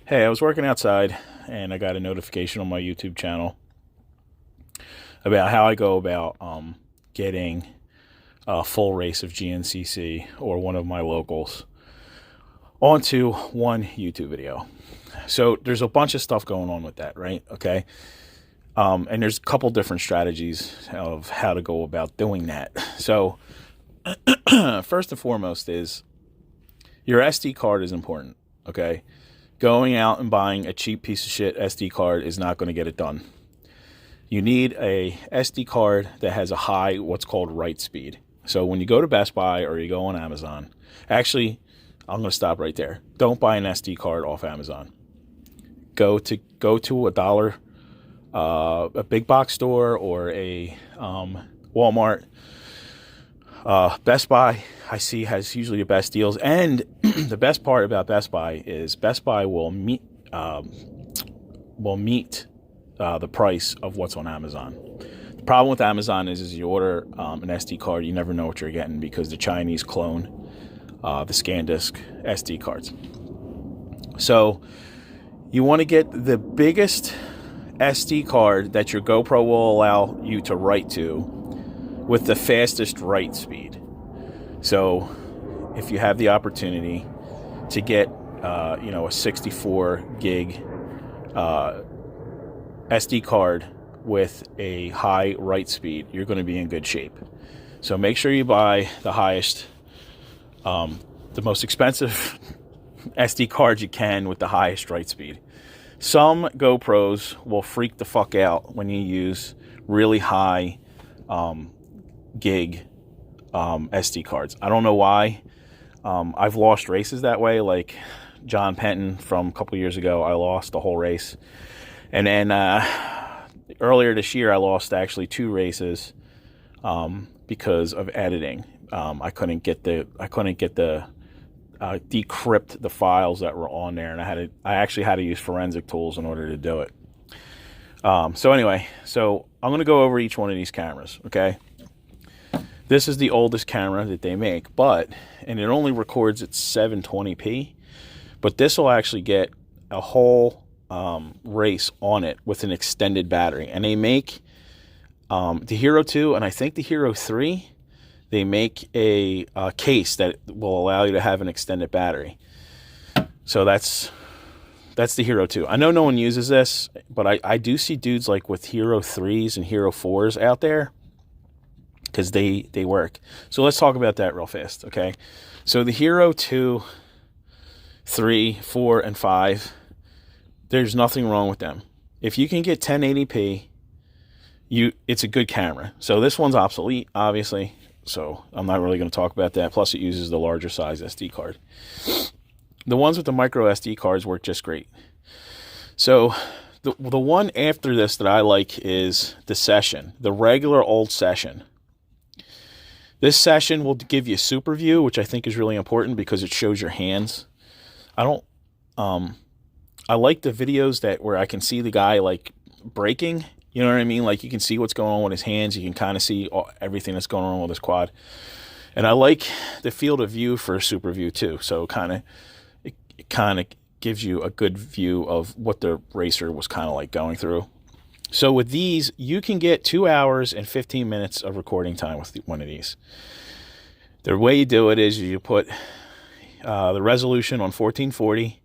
Hey, I was working outside and I got a notification on my YouTube channel about how I go about getting a full race of GNCC or one of my locals onto one YouTube video. So there's a bunch of stuff going on with that, right? Okay. And there's a couple different strategies of how to go about doing that. So first and foremost is your SD card is important, okay? Going out and buying a cheap piece of shit SD card is not going to get it done. You need a SD card that has a high, what's called write speed. So when you go to Best Buy or you go on Amazon, actually, I'm going to stop right there. Don't buy an SD card off Amazon. Go to a big box store or a Walmart. Best Buy, I see, has usually the best deals. And the best part about Best Buy is Best Buy will meet the price of what's on Amazon. The problem with Amazon is you order an SD card, you never know what you're getting because the Chinese clone the SanDisk SD cards. So you want to get the biggest SD card that your GoPro will allow you to write to with the fastest write speed. So if you have the opportunity to get a 64 gig SD card with a high write speed, you're going to be in good shape. So make sure you buy the highest, the most expensive SD card you can with the highest write speed. Some GoPros will freak the fuck out when you use really high gig SD cards. I don't know why. I've lost races that way. Like John Penton from a couple years ago, I lost the whole race. And then earlier this year, I lost actually 2 races because of editing. I couldn't decrypt the files that were on there, and I actually had to use forensic tools in order to do it. So anyway, I'm going to go over each one of these cameras, okay? This is the oldest camera that they make, and it only records at 720p, but this will actually get a whole race on it with an extended battery. And they make the Hero 2 and I think the Hero 3, they make a case that will allow you to have an extended battery. So that's the Hero 2. I know no one uses this, but I do see dudes like with Hero 3s and Hero 4s out there because they work. So let's talk about that real fast, okay? So the Hero 2, 3, 4, and 5, there's nothing wrong with them. If you can get 1080p, it's a good camera. So this one's obsolete, obviously. So I'm not really going to talk about that. Plus, it uses the larger size SD card. The ones with the micro SD cards work just great. So the one after this that I like is the Session, the regular old Session. This Session will give you super view, which I think is really important because it shows your hands. I like the videos where I can see the guy like braking. You know what I mean? Like you can see what's going on with his hands. You can kind of see everything that's going on with his quad. And I like the field of view for super view too. So it kind of gives you a good view of what the racer was kind of like going through. So with these, you can get 2 hours and 15 minutes of recording time with one of these. The way you do it is you put the resolution on 1440,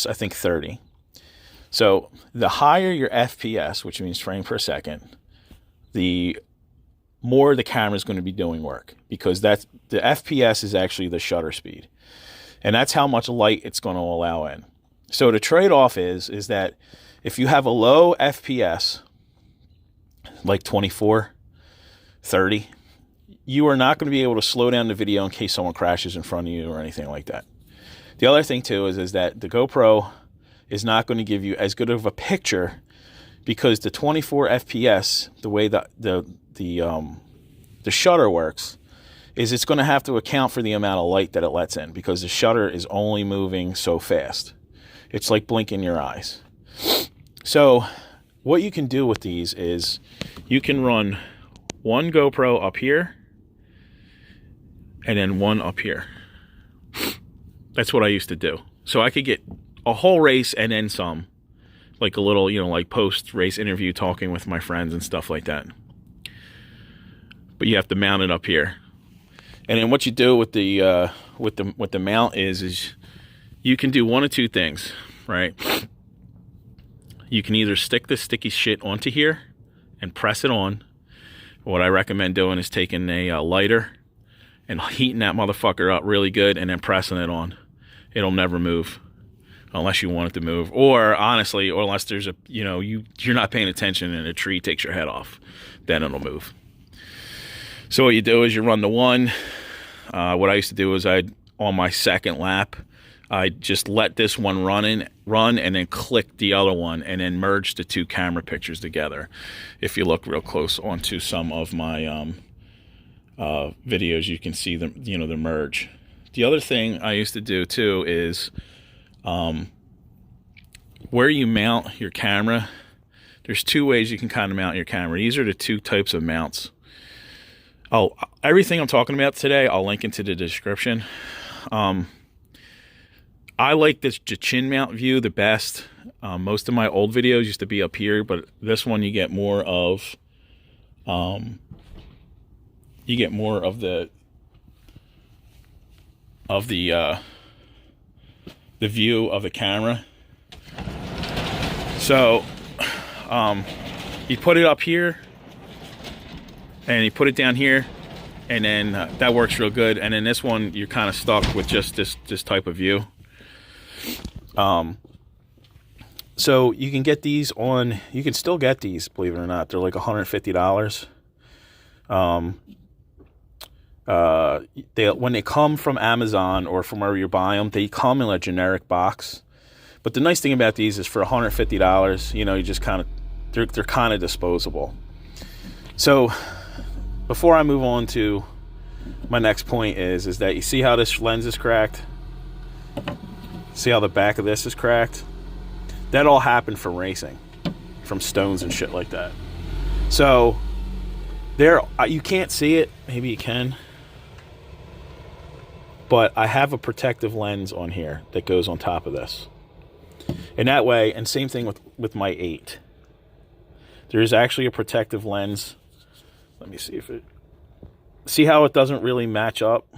I think 30. So the higher your FPS, which means frame per second, the more the camera is going to be doing work because the FPS is actually the shutter speed. And that's how much light it's going to allow in. So the trade-off is that if you have a low FPS, like 24, 30, you are not going to be able to slow down the video in case someone crashes in front of you or anything like that. The other thing too is that the GoPro is not going to give you as good of a picture because the 24 FPS, the way that the shutter works, is it's going to have to account for the amount of light that it lets in because the shutter is only moving so fast. It's like blinking your eyes. So what you can do with these is you can run one GoPro up here and then one up here. That's what I used to do. So I could get a whole race and then some. Like a little, you know, like post-race interview talking with my friends and stuff like that. But you have to mount it up here. And then what you do with the mount is you can do one of two things, right? You can either stick the sticky shit onto here and press it on. What I recommend doing is taking a lighter and heating that motherfucker up really good and then pressing it on. It'll never move unless you want it to move, or honestly, or unless there's a, you know, you're not paying attention and a tree takes your head off, then it'll move. So what you do is you run the one. What I used to do is on my second lap, I just let this one run and then click the other one and then merge the two camera pictures together. If you look real close onto some of my videos, you can see them, you know, the merge. The other thing I used to do too is where you mount your camera, there's two ways you can kind of mount your camera. These are the two types of mounts. Oh, everything I'm talking about today, I'll link into the description. I like this chin mount view the best. Most of my old videos used to be up here, but this one you get more of the view of the camera. So you put it up here and you put it down here, and then that works real good. And then this one you're kind of stuck with just this type of view. So you can get these on, you can still get these, believe it or not. They're like $150. When they come from Amazon or from wherever you buy them, they come in a generic box. But the nice thing about these is for $150, you know, you just kind of, they're kind of disposable. So before I move on to my next point is that you see how this lens is cracked? See how the back of this is cracked? That all happened from racing, from stones and shit like that. So there, you can't see it. Maybe you can. But I have a protective lens on here that goes on top of this. And that way, and same thing with my 8. There's actually a protective lens. Let me see if it... See how it doesn't really match up?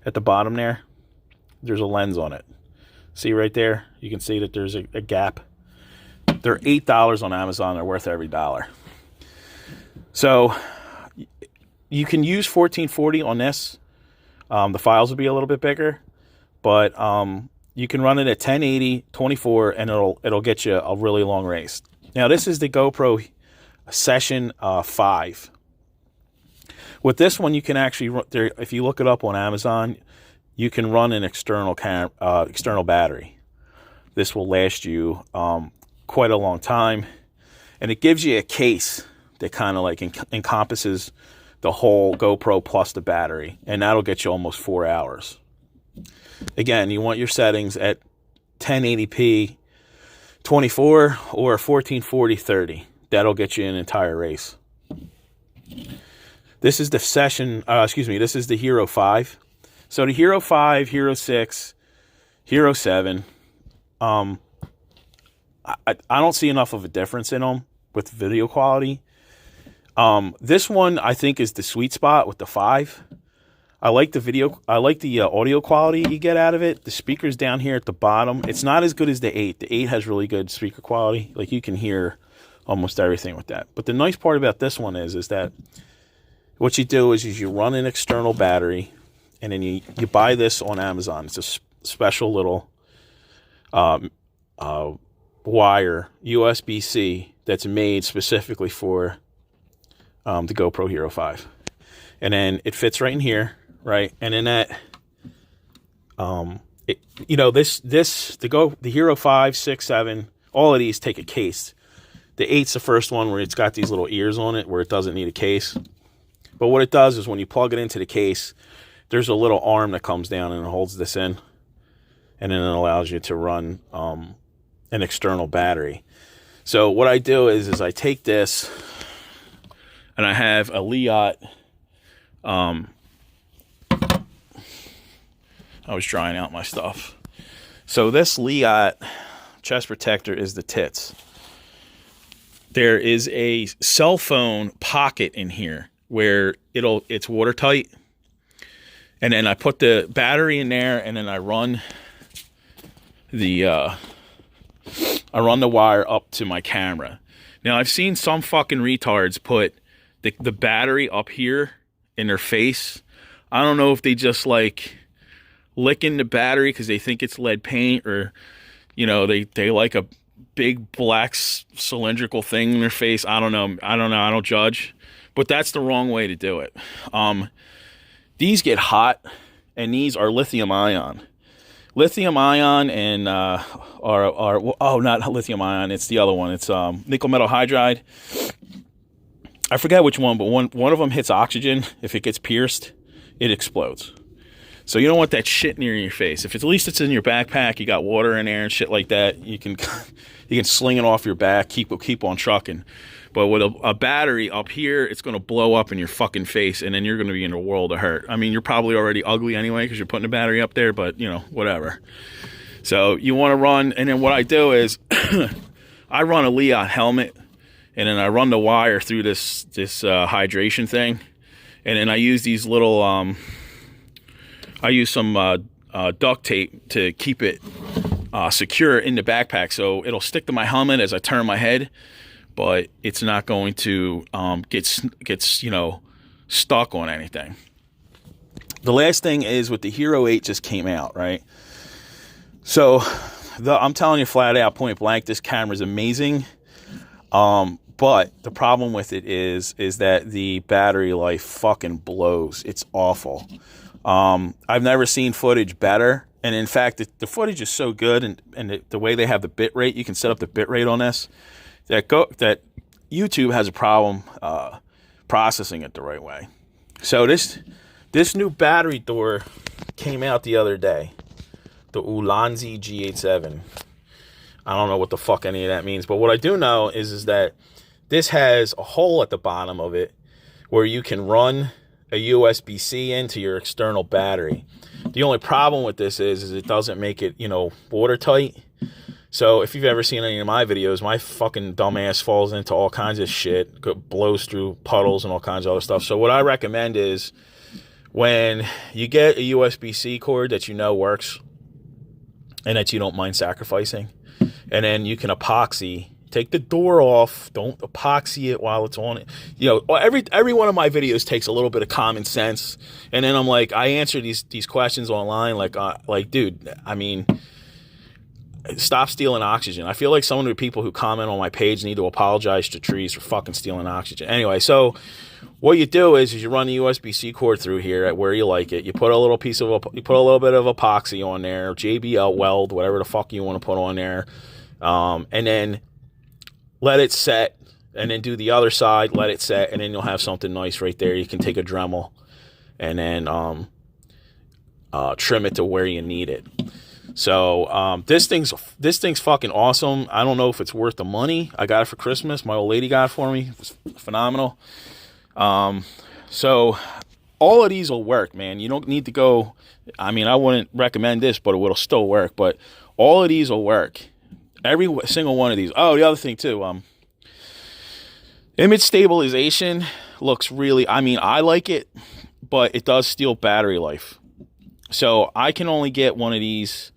At the bottom there, there's a lens on it. See right there? You can see that there's a gap. They're $8 on Amazon. They're worth every dollar. So you can use 1440 on this. The files will be a little bit bigger, but you can run it at 1080, 24, and it'll get you a really long race. Now this is the GoPro Session 5. With this one, you can actually, if you look it up on Amazon, you can run an external battery. This will last you quite a long time, and it gives you a case that kind of like encompasses the whole GoPro plus the battery, and that'll get you almost 4 hours. Again, you want your settings at 1080p 24 or 1440 30. That'll get you an entire race. This is the Session, this is the Hero 5. So the Hero 5, Hero 6, Hero 7, I don't see enough of a difference in them with video quality. This one I think is the sweet spot with the 5. I like the audio quality you get out of it. The speakers down here at the bottom, it's not as good as the 8. The 8 has really good speaker quality. Like you can hear almost everything with that. But the nice part about this one is that what you do is you run an external battery, and then you buy this on Amazon. It's a special little wire, USBC, that's made specifically for the GoPro Hero 5. And then it fits right in here, right? And then that, the Hero 5, 6, 7, all of these take a case. The 8's the first one where it's got these little ears on it where it doesn't need a case. But what it does is when you plug it into the case, there's a little arm that comes down and holds this in. And then it allows you to run an external battery. So what I do is I take this, and I have a Liat. I I was drying out my stuff. So this Liat chest protector is the tits. There is a cell phone pocket in here where it's watertight. And then I put the battery in there, and then I run the wire up to my camera. Now, I've seen some fucking retards put the battery up here in their face. I don't know if they just like licking the battery because they think it's lead paint, or, you know, they like a big black cylindrical thing in their face. I don't know. I don't judge. But that's the wrong way to do it. These get hot, and these are lithium ion. Lithium ion and not lithium ion, it's the other one. It's nickel metal hydride. I forget which one, but one of them hits oxygen. If it gets pierced, it explodes. So you don't want that shit near your face. If at least it's in your backpack, you got water in there and shit like that, you can sling it off your back, keep on trucking. But with a battery up here, it's going to blow up in your fucking face, and then you're going to be in a world of hurt. I mean, you're probably already ugly anyway because you're putting a battery up there, but, you know, whatever. So you want to run, and then what I do is I run a Liat helmet, and then I run the wire through this hydration thing, and then I use these little, I use some duct tape to keep it secure in the backpack, so it'll stick to my helmet as I turn my head, but it's not going to get you know, stuck on anything. The last thing is with the Hero 8 just came out, right? So I'm telling you flat out, point blank, this camera is amazing. But the problem with it is that the battery life fucking blows. It's awful. I've never seen footage better. And in fact, the footage is so good, and the way they have the bit rate, you can set up the bit rate on this, that YouTube has a problem processing it the right way. So this new battery door came out the other day, the Ulanzi G87. I don't know what the fuck any of that means, but what I do know is that this has a hole at the bottom of it where you can run a USB-C into your external battery. The only problem with this is it doesn't make it, you know, watertight. So if you've ever seen any of my videos, my fucking dumbass falls into all kinds of shit, blows through puddles and all kinds of other stuff. So what I recommend is when you get a USB-C cord that you know works and that you don't mind sacrificing, and then you can epoxy, take the door off, don't epoxy it while it's on it. You know, every one of my videos takes a little bit of common sense. And then I'm like, I answer these questions online like, dude, I mean, stop stealing oxygen. I feel like some of the people who comment on my page need to apologize to trees for fucking stealing oxygen. Anyway, so what you do is you run the USB-C cord through here at where you like it. You put a little bit of epoxy on there, JBL weld, whatever the fuck you want to put on there, and then let it set, and then do the other side, let it set, and then you'll have something nice right there. You can take a Dremel and then trim it to where you need it. So this thing's fucking awesome. I don't know if it's worth the money. I got it for Christmas. My old lady got it for me. It was phenomenal. So all of these will work, man. You don't need to go. I mean, I wouldn't recommend this, but it will still work. But all of these will work. Every single one of these. Oh, the other thing too. Image stabilization looks really. I mean, I like it, but it does steal battery life. So I can only get one of these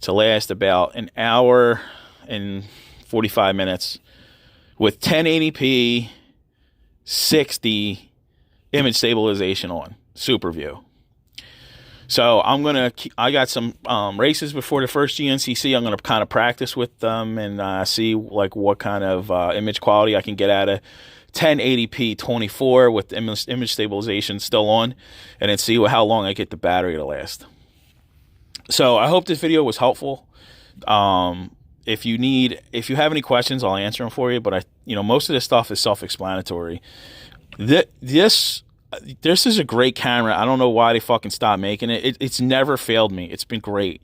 to last about an hour and 45 minutes with 1080p 60 image stabilization on super view. So I got some races before the first GNCC. I'm gonna kind of practice with them and see like what kind of image quality I can get out of 1080p 24 with image stabilization still on, and then see how long I get the battery to last. So I hope this video was helpful. If you have any questions, I'll answer them for you. But most of this stuff is self-explanatory. This is a great camera. I don't know why they fucking stopped making it. It's never failed me. It's been great.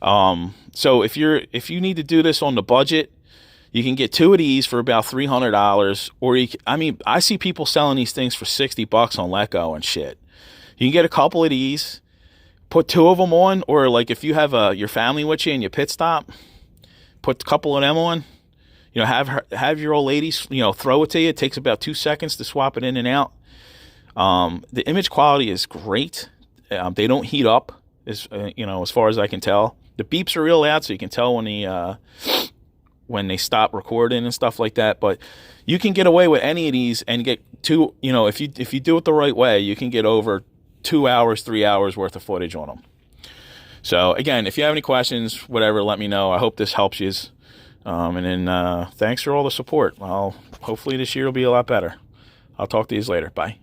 So if you need to do this on the budget, you can get two of these for about $300, or I see people selling these things for $60 on Letgo and shit. You can get a couple of these, put 2 of them on, or like if you have your family with you and you pit stop, put a couple of them on. You know, have your old ladies, you know, throw it to you. It takes about 2 seconds to swap it in and out. The image quality is great. They don't heat up, you know, as far as I can tell. The beeps are real loud, so you can tell when they stop recording and stuff like that. But you can get away with any of these and get you know, if you do it the right way, you can get over 2 hours, 3 hours worth of footage on them. So again, if you have any questions, whatever, let me know. I hope this helps you. And then thanks for all the support. Well, hopefully this year will be a lot better. I'll talk to you later. Bye.